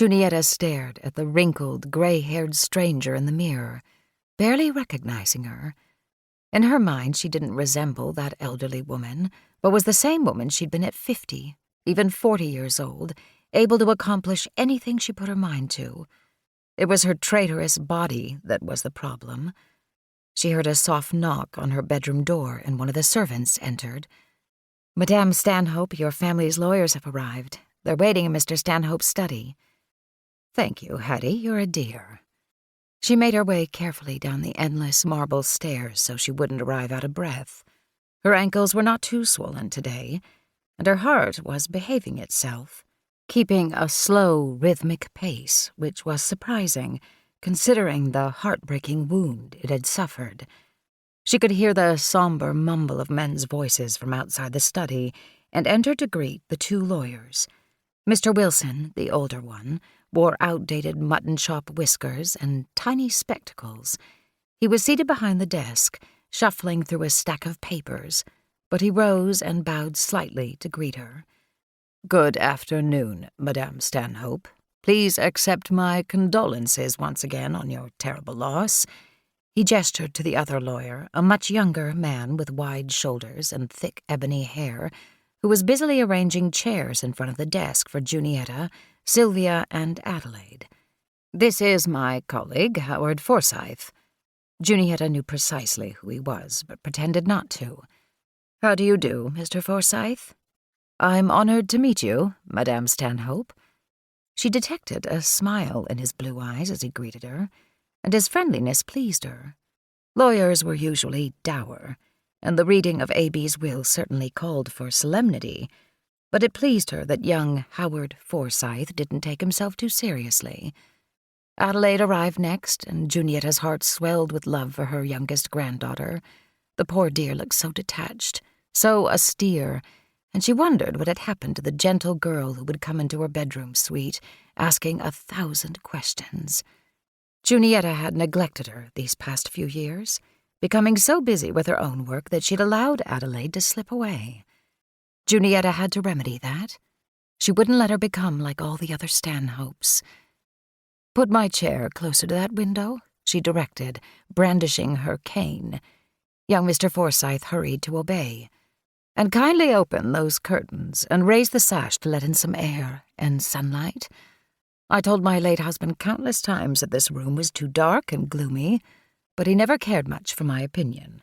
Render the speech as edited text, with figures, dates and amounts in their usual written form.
Junietta stared at the wrinkled, gray-haired stranger in the mirror, barely recognizing her. In her mind, she didn't resemble that elderly woman, but was the same woman she'd been at 50, even 40 years old, able to accomplish anything she put her mind to. It was her traitorous body that was the problem. She heard a soft knock on her bedroom door, and one of the servants entered. "Madame Stanhope, your family's lawyers have arrived. They're waiting in Mr. Stanhope's study." "Thank you, Addy, you're a dear." She made her way carefully down the endless marble stairs so she wouldn't arrive out of breath. Her ankles were not too swollen today, and her heart was behaving itself, keeping a slow, rhythmic pace, which was surprising, considering the heartbreaking wound it had suffered. She could hear the somber mumble of men's voices from outside the study and entered to greet the two lawyers. Mr. Wilson, the older one, wore outdated mutton chop whiskers and tiny spectacles. He was seated behind the desk, shuffling through a stack of papers, but he rose and bowed slightly to greet her. "Good afternoon, Madame Stanhope. Please accept my condolences once again on your terrible loss." He gestured to the other lawyer, a much younger man with wide shoulders and thick ebony hair, who was busily arranging chairs in front of the desk for Junietta, Sylvia, and Adelaide. "This is my colleague, Howard Forsyth." Junietta knew precisely who he was, but pretended not to. "How do you do, Mr. Forsyth?" "I'm honored to meet you, Madame Stanhope." She detected a smile in his blue eyes as he greeted her, and his friendliness pleased her. Lawyers were usually dour, and the reading of A.B.'s will certainly called for solemnity, but it pleased her that young Howard Forsyth didn't take himself too seriously. Adelaide arrived next, and Junietta's heart swelled with love for her youngest granddaughter. The poor dear looked so detached, so austere, and she wondered what had happened to the gentle girl who would come into her bedroom suite, asking 1,000 questions. Junietta had neglected her these past few years, becoming so busy with her own work that she'd allowed Adelaide to slip away. Junietta had to remedy that. She wouldn't let her become like all the other Stanhopes. "Put my chair closer to that window," she directed, brandishing her cane. Young Mr. Forsyth hurried to obey. "And kindly open those curtains and raise the sash to let in some air and sunlight. I told my late husband countless times that this room was too dark and gloomy, but he never cared much for my opinion."